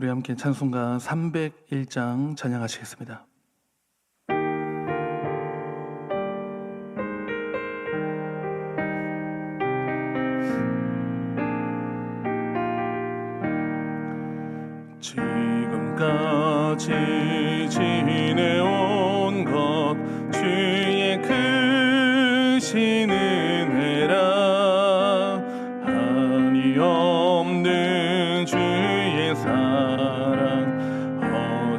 우리 함께 찬송가 301장 찬양하시겠습니다. 지금까지 지내온 것 주의 크신 은혜라 한이 없는 주의 사랑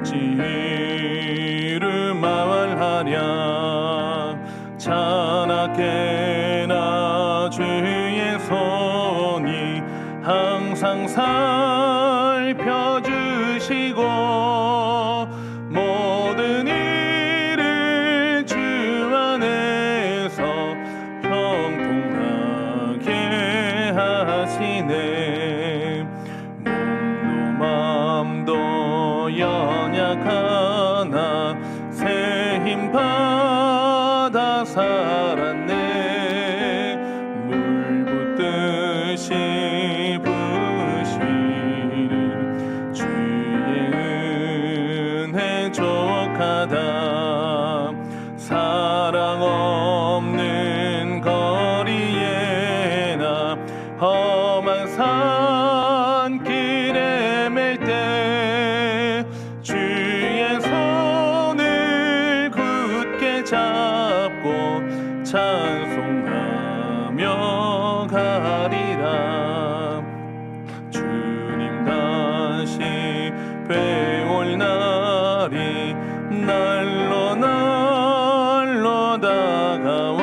어찌 이루 말하랴 자나깨나 주의 손이 항상 살펴주시고 모든 일을 주 안에서 형통하게 하시네. 몸도 맘도 연약하나 새 힘 받아 살았네. 물 붓듯이 부시는 주의 은혜 족하다. 사랑 없는 거리에나 험한 산길에 맬 때 주의 손을 굳게 잡고 찬송하며 가리라. 주님 다시 뵈올 날이 날로 날로 다가와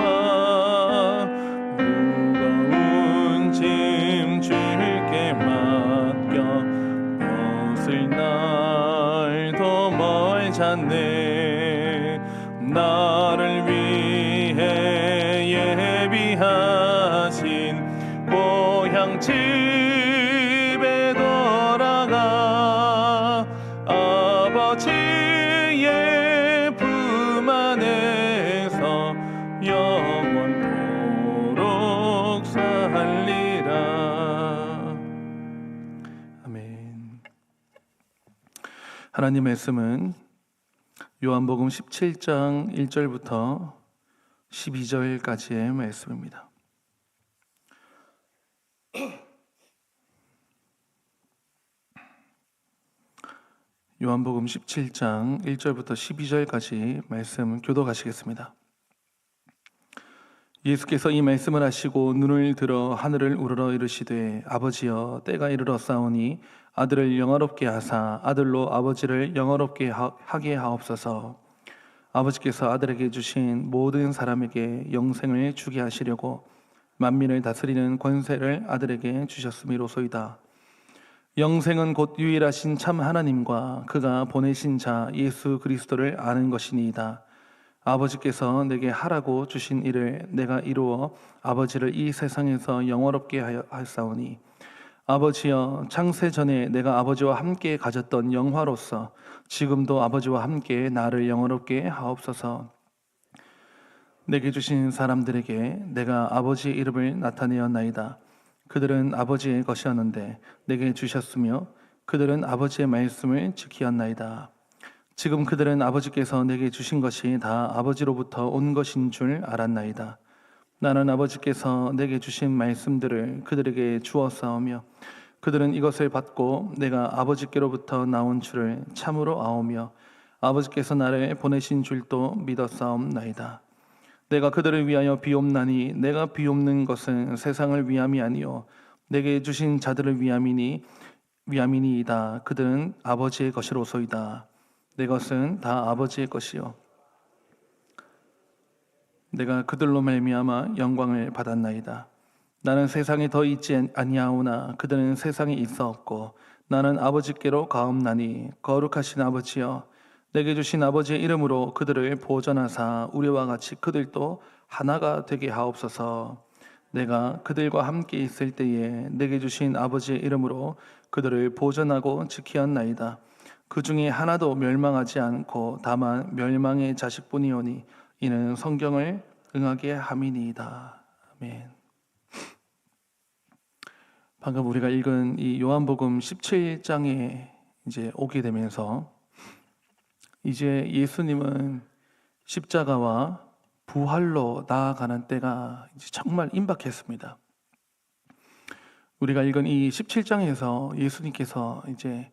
무거운 짐 주께 맡겨 벗을 날도 멀잖네. 나를 위해 예비하신 고향 집에 돌아가 아버지의 품 안에서 영원토록 살리라. 아멘. 하나님 말씀은 요한복음 17장 1절부터 12절까지의 말씀입니다. 요한복음 17장 1절부터 12절까지 말씀 교독하시겠습니다. 예수께서 이 말씀을 하시고 눈을 들어 하늘을 우러러 이르시되 아버지여 때가 이르렀사오니 아들을 영화롭게 하사 아들로 아버지를 영화롭게 하게 하옵소서. 아버지께서 아들에게 주신 모든 사람에게 영생을 주게 하시려고 만민을 다스리는 권세를 아들에게 주셨음이로소이다. 영생은 곧 유일하신 참 하나님과 그가 보내신 자 예수 그리스도를 아는 것이니이다. 아버지께서 내게 하라고 주신 일을 내가 이루어 아버지를 이 세상에서 영화롭게 하였사오니 아버지여 창세 전에 내가 아버지와 함께 가졌던 영화로서 지금도 아버지와 함께 나를 영화롭게 하옵소서. 내게 주신 사람들에게 내가 아버지의 이름을 나타내었나이다. 그들은 아버지의 것이었는데 내게 주셨으며 그들은 아버지의 말씀을 지키었나이다. 지금 그들은 아버지께서 내게 주신 것이 다 아버지로부터 온 것인 줄 알았나이다. 나는 아버지께서 내게 주신 말씀들을 그들에게 주었사오며 그들은 이것을 받고 내가 아버지께로부터 나온 줄을 참으로 아오며 아버지께서 나를 보내신 줄도 믿었사옵나이다. 내가 그들을 위하여 비옵나니 내가 비옵는 것은 세상을 위함이 아니요 내게 주신 자들을 위함이니이다. 그들은 아버지의 것이로소이다. 내 것은 다 아버지의 것이요 내가 그들로 말미암아 영광을 받았나이다. 나는 세상에 더 있지 아니하오나 그들은 세상에 있사옵고 나는 아버지께로 가옵나니 거룩하신 아버지여 내게 주신 아버지의 이름으로 그들을 보전하사 우리와 같이 그들도 하나가 되게 하옵소서. 내가 그들과 함께 있을 때에 내게 주신 아버지의 이름으로 그들을 보전하고 지키었나이다. 그 중에 하나도 멸망하지 않고 다만 멸망의 자식뿐이오니 이는 성경을 응하게 함이니이다. 아멘. 방금 우리가 읽은 이 요한복음 17장의 이제 오게 되면서 이제 예수님은 십자가와 부활로 나아가는 때가 이제 정말 임박했습니다. 우리가 읽은 이 17장에서 예수님께서 이제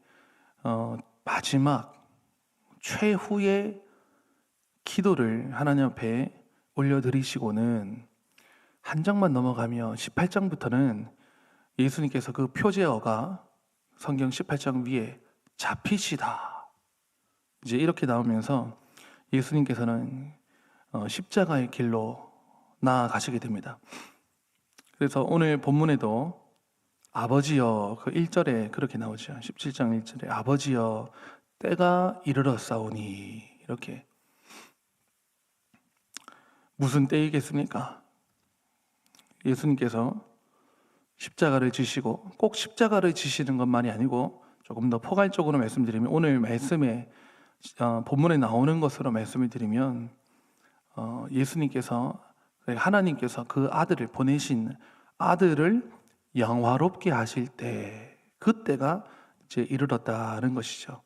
마지막 최후의 기도를 하나님 앞에 올려드리시고는 한 장만 넘어가면 18장부터는 예수님께서 그 표제어가 성경 18장 위에 잡히시다 이제 이렇게 나오면서 예수님께서는 십자가의 길로 나아가시게 됩니다. 그래서 오늘 본문에도 아버지여 그 1절에 그렇게 나오죠. 17장 1절에 아버지여 때가 이르렀사오니 이렇게. 무슨 때이겠습니까? 예수님께서 십자가를 지시고 꼭 십자가를 지시는 것만이 아니고 조금 더 포괄적으로 말씀드리면 오늘 말씀에 본문에 나오는 것으로 말씀을 드리면 예수님께서 하나님께서 그 아들을 보내신 아들을 영화롭게 하실 때 그때가 이제 이르렀다는 것이죠.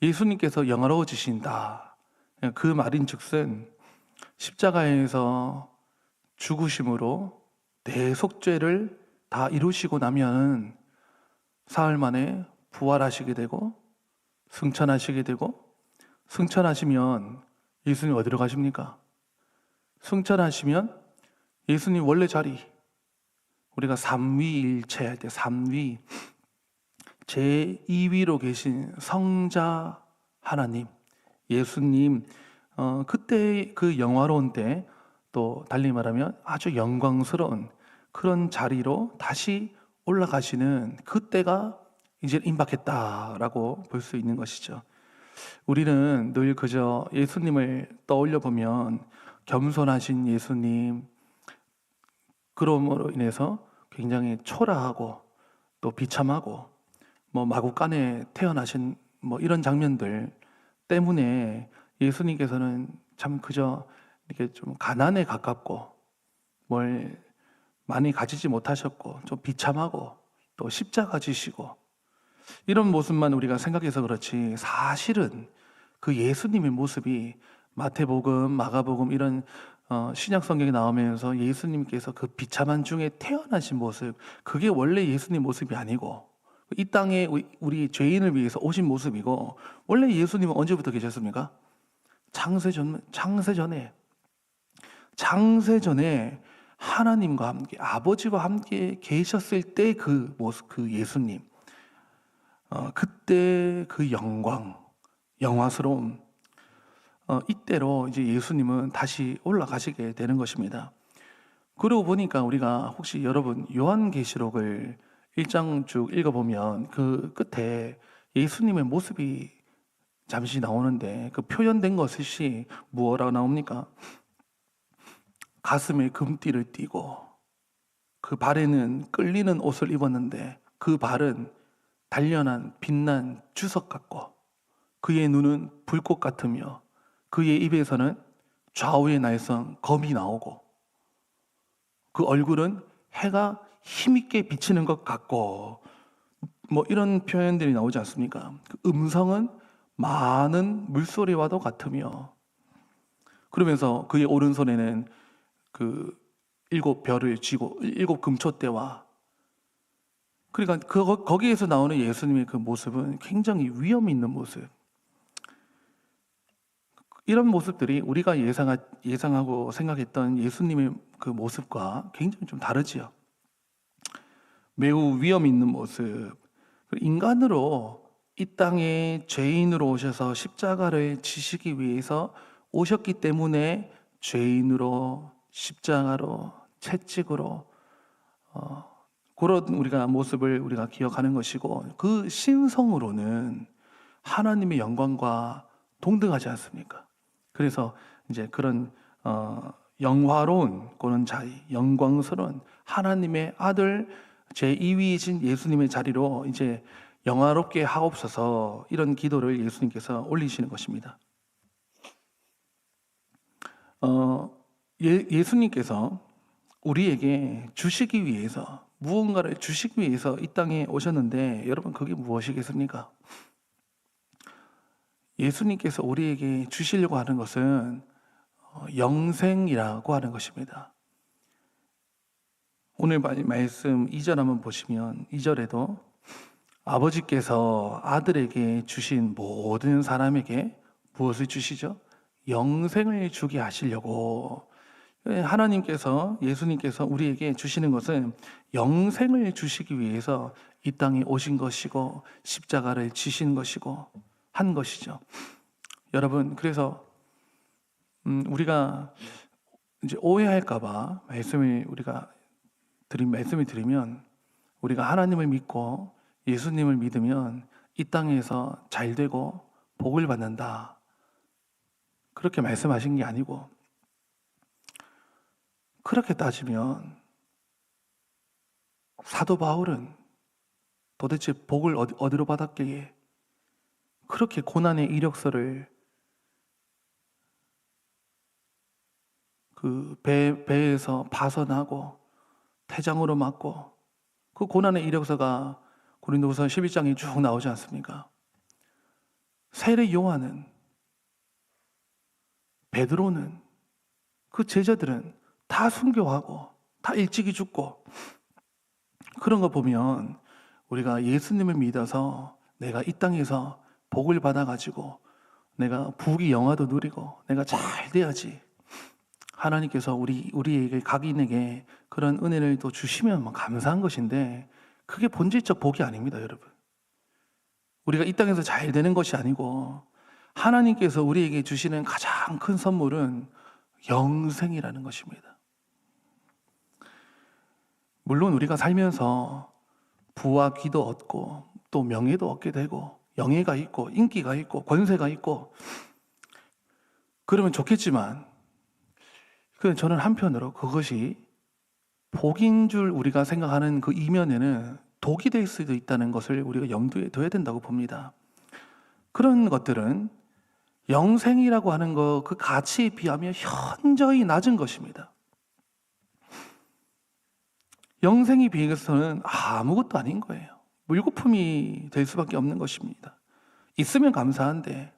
예수님께서 영화로워지신다. 그 말인즉슨 십자가에서 죽으심으로 내 속죄를 다 이루시고 나면 사흘 만에 부활하시게 되고 승천하시게 되고 승천하시면 예수님 어디로 가십니까? 승천하시면 예수님 원래 자리 우리가 삼위일체 할 때 삼위 제2위로 계신 성자 하나님 예수님 그때 그 영화로운 때 또 달리 말하면 아주 영광스러운 그런 자리로 다시 올라가시는 그때가 이제 임박했다라고 볼 수 있는 것이죠. 우리는 늘 그저 예수님을 떠올려 보면 겸손하신 예수님 그럼으로 인해서 굉장히 초라하고 또 비참하고 마구간에 태어나신 이런 장면들 때문에 예수님께서는 참 그저 이렇게 좀 가난에 가깝고 뭘 많이 가지지 못하셨고 좀 비참하고 또 십자가 지시고 이런 모습만 우리가 생각해서 그렇지 사실은 그 예수님의 모습이 마태복음, 마가복음 이런 신약 성경에 나오면서 예수님께서 그 비참한 중에 태어나신 모습 그게 원래 예수님 모습이 아니고 이 땅에 우리 죄인을 위해서 오신 모습이고 원래 예수님은 언제부터 계셨습니까? 창세전에 하나님과 함께 아버지와 함께 계셨을 때 그 모습 그 예수님 그때 그 영화스러움 이때로 이제 예수님은 다시 올라가시게 되는 것입니다. 그러고 보니까 우리가 혹시 여러분 요한계시록을 1장 쭉 읽어보면 그 끝에 예수님의 모습이 잠시 나오는데 그 표현된 것이 무엇라고 나옵니까? 가슴에 금띠를 띠고 그 발에는 끌리는 옷을 입었는데 그 발은 단련한 빛난 주석 같고 그의 눈은 불꽃 같으며 그의 입에서는 좌우의 날선 검이 나오고 그 얼굴은 해가 힘있게 비치는 것 같고 이런 표현들이 나오지 않습니까? 그 음성은 많은 물소리와도 같으며 그러면서 그의 오른손에는 그 7별을 쥐고 7 금초대와 그러니까 거기에서 나오는 예수님의 그 모습은 굉장히 위험 있는 모습. 이런 모습들이 우리가 예상하고 생각했던 예수님의 그 모습과 굉장히 좀 다르지요. 매우 위험 있는 모습. 인간으로 이 땅에 죄인으로 오셔서 십자가를 지시기 위해서 오셨기 때문에 죄인으로 십자가로 채찍으로 그런 우리가 모습을 우리가 기억하는 것이고 그 신성으로는 하나님의 영광과 동등하지 않습니까? 그래서 이제 그런 영화로운 그런 자리, 영광스러운 하나님의 아들 제2위이신 예수님의 자리로 이제 영화롭게 하옵소서 이런 기도를 예수님께서 올리시는 것입니다. 예수님께서 우리에게 주시기 위해서 무언가를 주시기 위해서 이 땅에 오셨는데 여러분 그게 무엇이겠습니까? 예수님께서 우리에게 주시려고 하는 것은 영생이라고 하는 것입니다. 오늘 말씀 2절 한번 보시면 2절에도 아버지께서 아들에게 주신 모든 사람에게 무엇을 주시죠? 영생을 주게 하시려고. 하나님께서, 예수님께서 우리에게 주시는 것은 영생을 주시기 위해서 이 땅에 오신 것이고 십자가를 지신 것이고 한 것이죠. 여러분, 그래서 우리가 이제 오해할까봐 말씀을 드리면, 우리가 하나님을 믿고 예수님을 믿으면 이 땅에서 잘 되고 복을 받는다, 그렇게 말씀하신 게 아니고, 그렇게 따지면 사도 바울은 도대체 복을 어디로 받았기에 그렇게 고난의 이력서를 그 배에서 파선하고 태장으로 맞고, 그 고난의 이력서가 고린도후서 11장에 쭉 나오지 않습니까? 세례 요한은, 베드로는, 그 제자들은 다 순교하고 다 일찍이 죽고, 그런 거 보면 우리가 예수님을 믿어서 내가 이 땅에서 복을 받아가지고 내가 부귀 영화도 누리고 내가 잘 돼야지, 하나님께서 우리에게 각인에게 그런 은혜를 또 주시면 감사한 것인데, 그게 본질적 복이 아닙니다, 여러분. 우리가 이 땅에서 잘 되는 것이 아니고 하나님께서 우리에게 주시는 가장 큰 선물은 영생이라는 것입니다. 물론 우리가 살면서 부와 귀도 얻고 또 명예도 얻게 되고 영예가 있고 인기가 있고 권세가 있고 그러면 좋겠지만, 저는 한편으로 그것이 복인 줄 우리가 생각하는 그 이면에는 독이 될 수도 있다는 것을 우리가 염두에 둬야 된다고 봅니다. 그런 것들은 영생이라고 하는 그 가치에 비하면 현저히 낮은 것입니다. 영생에 비해서는 아무것도 아닌 거예요. 물거품이 될 수밖에 없는 것입니다. 있으면 감사한데,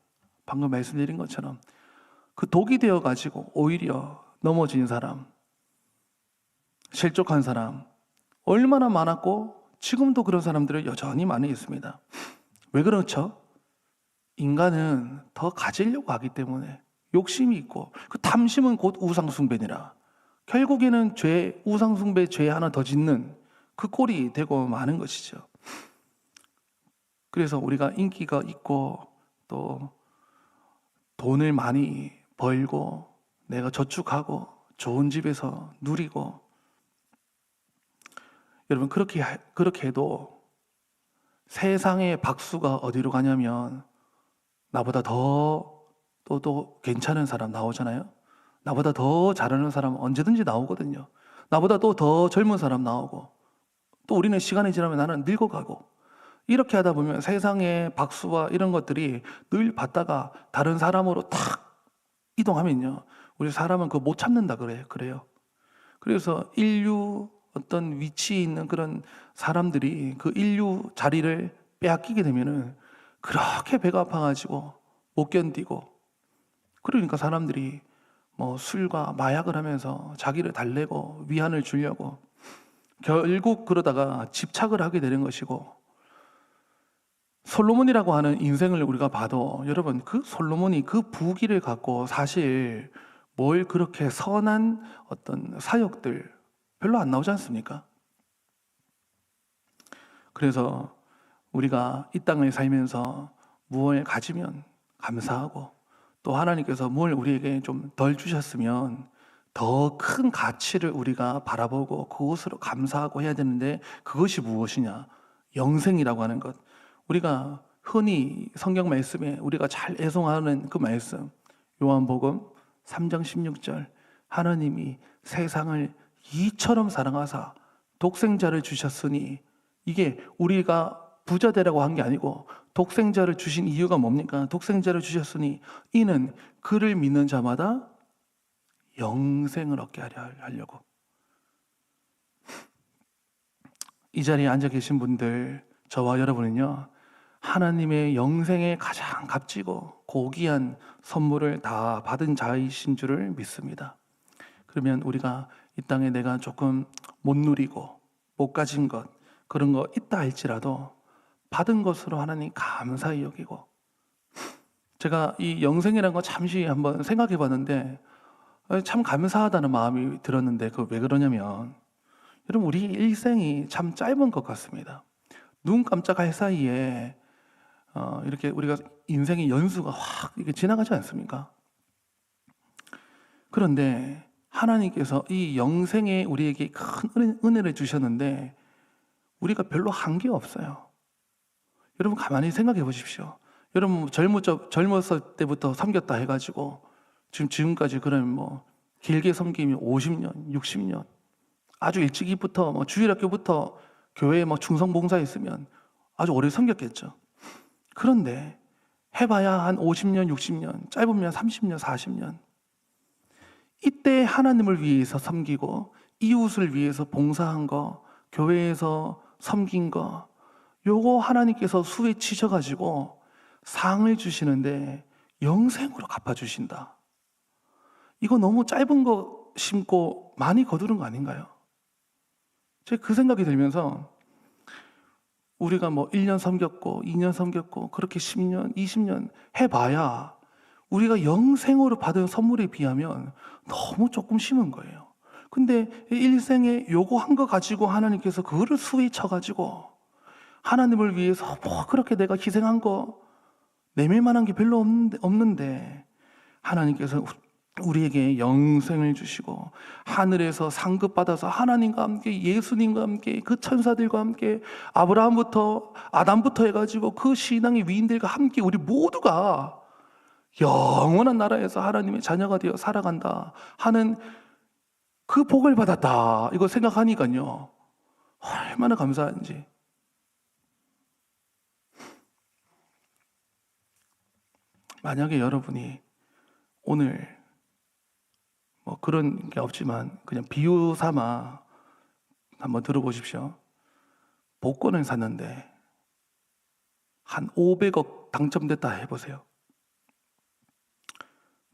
방금 말씀드린 것처럼 그 독이 되어가지고 오히려 넘어진 사람, 실족한 사람 얼마나 많았고 지금도 그런 사람들은 여전히 많이 있습니다. 왜 그렇죠? 인간은 더 가지려고 하기 때문에 욕심이 있고, 그 탐심은 곧 우상숭배니라. 결국에는 우상숭배 죄 하나 더 짓는 그 꼴이 되고 마는 것이죠. 그래서 우리가 인기가 있고 또 돈을 많이 벌고 내가 저축하고 좋은 집에서 누리고, 여러분 그렇게 해도 세상의 박수가 어디로 가냐면 나보다 또 괜찮은 사람 나오잖아요. 나보다 더 잘하는 사람 언제든지 나오거든요. 나보다 또 더 젊은 사람 나오고, 또 우리는 시간이 지나면 나는 늙어가고, 이렇게 하다 보면 세상의 박수와 이런 것들이 늘 받다가 다른 사람으로 탁 이동하면요, 우리 사람은 그거 못 참는다 그래요. 그래서 인류 어떤 위치에 있는 그런 사람들이 그 인류 자리를 빼앗기게 되면은 그렇게 배가 아파가지고 못 견디고, 그러니까 사람들이 술과 마약을 하면서 자기를 달래고 위안을 주려고 결국 그러다가 집착을 하게 되는 것이고, 솔로몬이라고 하는 인생을 우리가 봐도 여러분, 그 솔로몬이 그 부귀를 갖고 사실 뭘 그렇게 선한 어떤 사역들 별로 안 나오지 않습니까? 그래서 우리가 이 땅을 살면서 무엇을 가지면 감사하고, 또 하나님께서 뭘 우리에게 좀 덜 주셨으면 더 큰 가치를 우리가 바라보고 그것으로 감사하고 해야 되는데, 그것이 무엇이냐? 영생이라고 하는 것. 우리가 흔히 성경 말씀에 우리가 잘 애송하는 그 말씀, 요한복음 3장 16절, 하나님이 세상을 이처럼 사랑하사 독생자를 주셨으니, 이게 우리가 부자 되라고 한 게 아니고 독생자를 주신 이유가 뭡니까? 독생자를 주셨으니 이는 그를 믿는 자마다 영생을 얻게 하려고. 이 자리에 앉아 계신 분들, 저와 여러분은요, 하나님의 영생에 가장 값지고 고귀한 선물을 다 받은 자이신 줄을 믿습니다. 그러면 우리가 이 땅에 내가 조금 못 누리고 못 가진 것, 그런 거 있다 할지라도 받은 것으로 하나님 감사히 여기고, 제가 이 영생이라는 거 잠시 한번 생각해 봤는데 참 감사하다는 마음이 들었는데, 그 왜 그러냐면, 여러분, 우리 일생이 참 짧은 것 같습니다. 눈 깜짝할 사이에 이렇게 우리가 인생의 연수가 확 이렇게 지나가지 않습니까? 그런데 하나님께서 이 영생에 우리에게 큰 은혜를 주셨는데 우리가 별로 한 게 없어요. 여러분, 가만히 생각해 보십시오. 여러분, 젊었을 때부터 섬겼다 해가지고 지금까지, 그러면 뭐 길게 섬기면 50년, 60년, 아주 일찍이부터 뭐 주일학교부터 교회에 뭐 충성봉사했으면 아주 오래 섬겼겠죠. 그런데 해봐야 한 50년, 60년, 짧으면 30년, 40년. 이때 하나님을 위해서 섬기고 이웃을 위해서 봉사한 거, 교회에서 섬긴 거, 요거 하나님께서 수에 치셔가지고 상을 주시는데 영생으로 갚아주신다. 이거 너무 짧은 거 심고 많이 거두는 거 아닌가요? 제가 그 생각이 들면서, 우리가 뭐 1년 섬겼고 2년 섬겼고 그렇게 10년, 20년 해봐야 우리가 영생으로 받은 선물에 비하면 너무 조금 심은 거예요. 근데 일생에 요거 한 거 가지고 하나님께서 그거를 수에 쳐가지고 하나님을 위해서 뭐 그렇게 내가 희생한 거 내밀 만한 게 별로 없는데 하나님께서 우리에게 영생을 주시고 하늘에서 상급받아서 하나님과 함께, 예수님과 함께, 그 천사들과 함께, 아브라함부터 아담부터 해가지고 그 신앙의 위인들과 함께 우리 모두가 영원한 나라에서 하나님의 자녀가 되어 살아간다 하는 그 복을 받았다, 이거 생각하니까요 얼마나 감사한지. 만약에 여러분이 오늘 뭐 그런 게 없지만 그냥 비유 삼아 한번 들어보십시오. 복권을 샀는데 한 500억 당첨됐다 해보세요.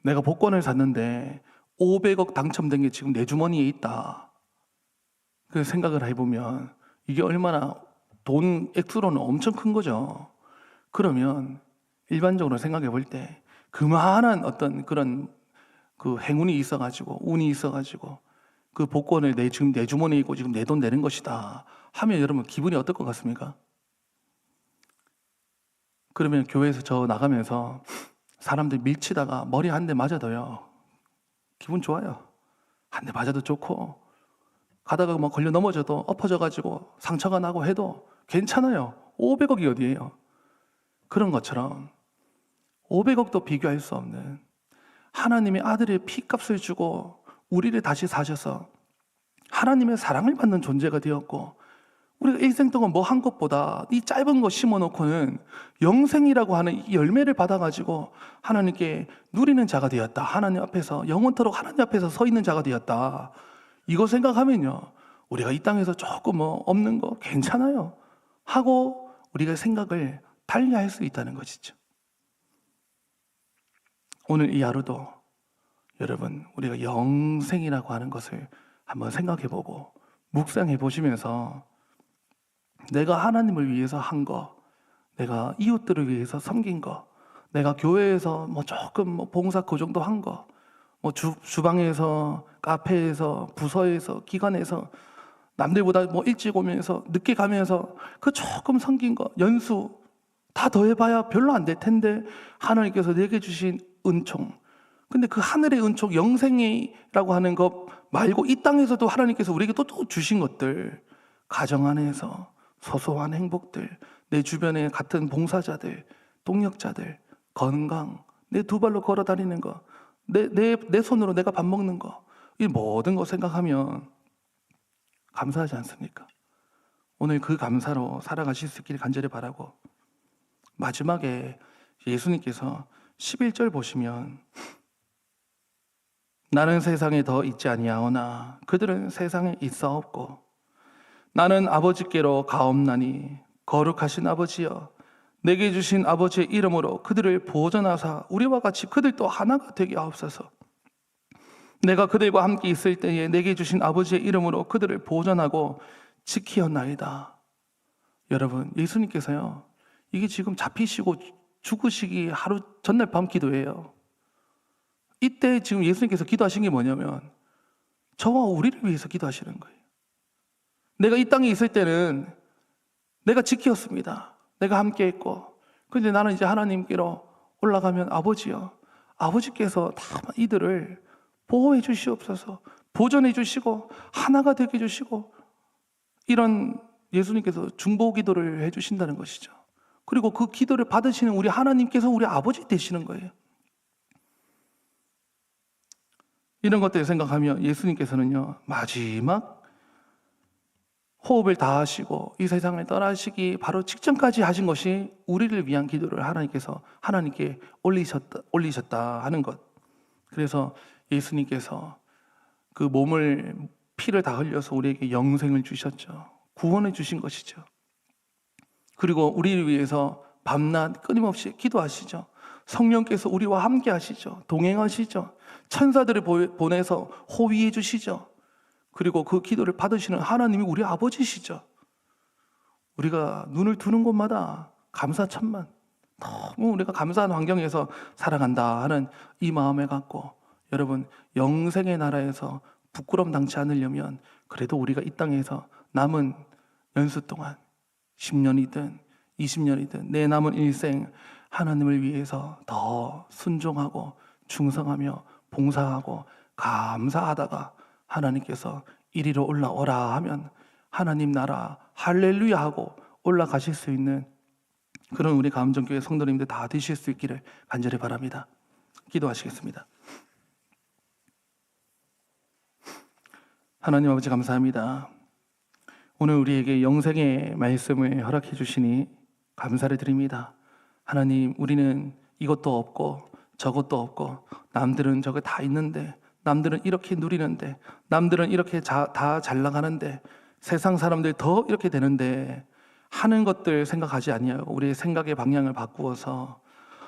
내가 복권을 샀는데 500억 당첨된 게 지금 내 주머니에 있다. 그 생각을 해보면 이게 얼마나 돈 액수로는 엄청 큰 거죠. 그러면 일반적으로 생각해 볼 때 그만한 어떤 그런 그 행운이 있어가지고, 운이 있어가지고 그 복권을 지금 내 주머니에 있고 지금 내 돈 내는 것이다 하면 여러분 기분이 어떨 것 같습니까? 그러면 교회에서 저 나가면서 사람들 밀치다가 머리 한 대 맞아도요 기분 좋아요. 한 대 맞아도 좋고, 가다가 뭐 걸려 넘어져도 엎어져가지고 상처가 나고 해도 괜찮아요. 500억이 어디예요? 그런 것처럼 500억도 비교할 수 없는 하나님의 아들의 피값을 주고 우리를 다시 사셔서 하나님의 사랑을 받는 존재가 되었고, 우리가 일생 동안 뭐 한 것보다 이 짧은 거 심어놓고는 영생이라고 하는 이 열매를 받아가지고 하나님께 누리는 자가 되었다. 하나님 앞에서 영원토록 하나님 앞에서 서 있는 자가 되었다. 이거 생각하면요 우리가 이 땅에서 조금 뭐 없는 거 괜찮아요 하고 우리가 생각을 달리할 수 있다는 것이죠. 오늘 이 하루도 여러분 우리가 영생이라고 하는 것을 한번 생각해 보고 묵상해 보시면서 내가 하나님을 위해서 한 거, 내가 이웃들을 위해서 섬긴 거, 내가 교회에서 뭐 조금 뭐 봉사 그 정도 한 거, 뭐 주방에서, 카페에서, 부서에서, 기관에서 남들보다 뭐 일찍 오면서 늦게 가면서 그 조금 섬긴 거, 연수 다 더해봐야 별로 안 될 텐데 하나님께서 내게 주신 은총, 근데 그 하늘의 은총, 영생이라고 하는 것 말고 이 땅에서도 하나님께서 우리에게 또 주신 것들, 가정 안에서 소소한 행복들, 내 주변에 같은 봉사자들, 동역자들, 건강, 내 두 발로 걸어 다니는 거, 내 손으로 내가 밥 먹는 거, 이 모든 거 생각하면 감사하지 않습니까? 오늘 그 감사로 살아가실 수 있기를 간절히 바라고, 마지막에 예수님께서 11절 보시면 나는 세상에 더 있지 아니하오나 그들은 세상에 있사옵고 나는 아버지께로 가옵나니 거룩하신 아버지여 내게 주신 아버지의 이름으로 그들을 보존하사 우리와 같이 그들도 하나가 되게 하옵소서. 내가 그들과 함께 있을 때에 내게 주신 아버지의 이름으로 그들을 보존하고 지키었나이다. 여러분, 예수님께서요, 이게 지금 잡히시고 죽으시기 하루 전날 밤 기도예요. 이때 지금 예수님께서 기도하신 게 뭐냐면 저와 우리를 위해서 기도하시는 거예요. 내가 이 땅에 있을 때는 내가 지켰습니다. 내가 함께 했고, 그런데 나는 이제 하나님께로 올라가면 아버지요, 아버지께서 다 이들을 보호해 주시옵소서, 보존해 주시고 하나가 되게 해주시고, 이런 예수님께서 중보 기도를 해주신다는 것이죠. 그리고 그 기도를 받으시는 우리 하나님께서 우리 아버지 되시는 거예요. 이런 것들을 생각하며 예수님께서는요, 마지막 호흡을 다하시고 이 세상을 떠나시기 바로 직전까지 하신 것이 우리를 위한 기도를 하나님께 올리셨다 하는 것. 그래서 예수님께서 그 피를 다 흘려서 우리에게 영생을 주셨죠. 구원해 주신 것이죠. 그리고 우리를 위해서 밤낮 끊임없이 기도하시죠. 성령께서 우리와 함께 하시죠. 동행하시죠. 천사들을 보내서 호위해 주시죠. 그리고 그 기도를 받으시는 하나님이 우리 아버지시죠. 우리가 눈을 두는 곳마다 감사천만, 너무 우리가 감사한 환경에서 살아간다 하는 이 마음을 갖고, 여러분, 영생의 나라에서 부끄럼 당치 않으려면 그래도 우리가 이 땅에서 남은 연수 동안 10년이든 20년이든 내 남은 일생 하나님을 위해서 더 순종하고 충성하며 봉사하고 감사하다가 하나님께서 이리로 올라오라 하면 하나님 나라 할렐루야 하고 올라가실 수 있는 그런 우리 가암정교회 성도님들 다 되실 수 있기를 간절히 바랍니다. 기도하시겠습니다. 하나님 아버지, 감사합니다. 오늘 우리에게 영생의 말씀을 허락해 주시니 감사를 드립니다. 하나님, 우리는 이것도 없고 저것도 없고 남들은 저거 다 있는데, 남들은 이렇게 누리는데, 남들은 이렇게 다 잘 나가는데, 세상 사람들 더 이렇게 되는데 하는 것들 생각하지 아니하고 우리의 생각의 방향을 바꾸어서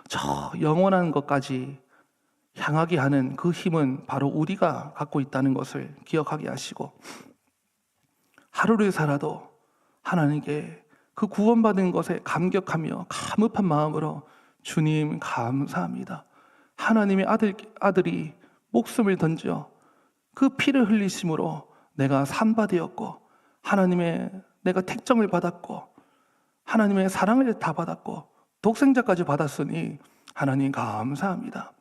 저 영원한 것까지 향하게 하는 그 힘은 바로 우리가 갖고 있다는 것을 기억하게 하시고, 하루를 살아도 하나님께 그 구원받은 것에 감격하며 감흡한 마음으로 주님 감사합니다. 하나님의 아들이 목숨을 던져 그 피를 흘리심으로 내가 산바되었고, 내가 택정을 받았고, 하나님의 사랑을 다 받았고, 독생자까지 받았으니 하나님 감사합니다.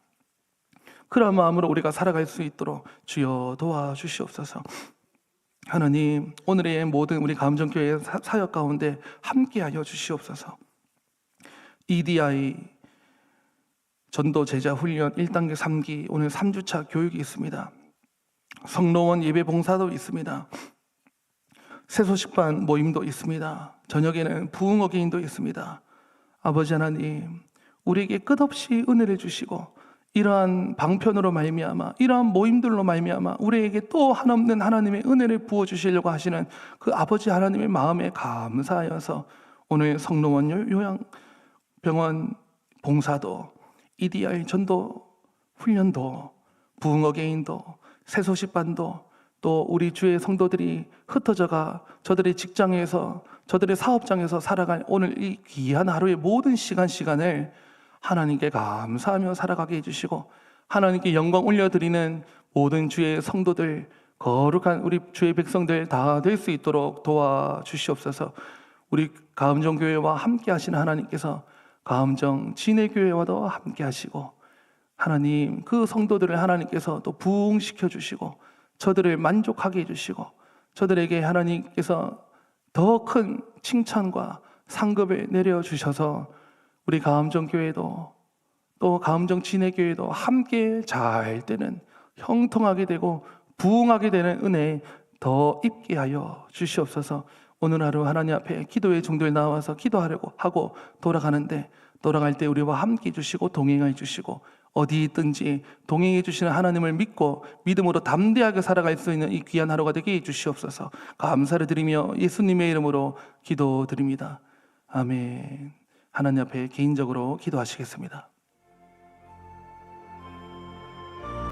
그런 마음으로 우리가 살아갈 수 있도록 주여 도와주시옵소서. 하나님, 오늘의 모든 우리 가암정교회 사역 가운데 함께하여 주시옵소서. EDI 전도 제자 훈련 1단계 3기 오늘 3주차 교육이 있습니다. 성로원 예배 봉사도 있습니다. 새소식반 모임도 있습니다. 저녁에는 부흥어 개인도 있습니다. 아버지 하나님, 우리에게 끝없이 은혜를 주시고 이러한 방편으로 말미암아, 이러한 모임들로 말미암아 우리에게 또 한없는 하나님의 은혜를 부어주시려고 하시는 그 아버지 하나님의 마음에 감사하여서 오늘 성로원 요양병원 봉사도, EDI 전도 훈련도, 부흥어 개인도, 새소식반도, 또 우리 주의 성도들이 흩어져가 저들의 직장에서, 저들의 사업장에서 살아갈 오늘 이 귀한 하루의 모든 시간을 하나님께 감사하며 살아가게 해주시고, 하나님께 영광 올려드리는 모든 주의 성도들, 거룩한 우리 주의 백성들 다 될 수 있도록 도와주시옵소서. 우리 가암정교회와 함께 하시는 하나님께서 가암정 진해교회와도 함께 하시고, 하나님 그 성도들을 하나님께서 또 부흥시켜 주시고 저들을 만족하게 해주시고, 저들에게 하나님께서 더 큰 칭찬과 상급을 내려주셔서 우리 가암정교회도 또 가암정 진해교회도 함께 잘 되는, 형통하게 되고 부흥하게 되는 은혜 더 입게 하여 주시옵소서. 오늘 하루 하나님 앞에 기도의 종들 나와서 기도하려고 하고 돌아갈 때 우리와 함께 해주시고 동행해 주시고, 어디 있든지 동행해 주시는 하나님을 믿고 믿음으로 담대하게 살아갈 수 있는 이 귀한 하루가 되게 해주시옵소서. 감사를 드리며 예수님의 이름으로 기도드립니다. 아멘. 하나님 앞에 개인적으로 기도하시겠습니다.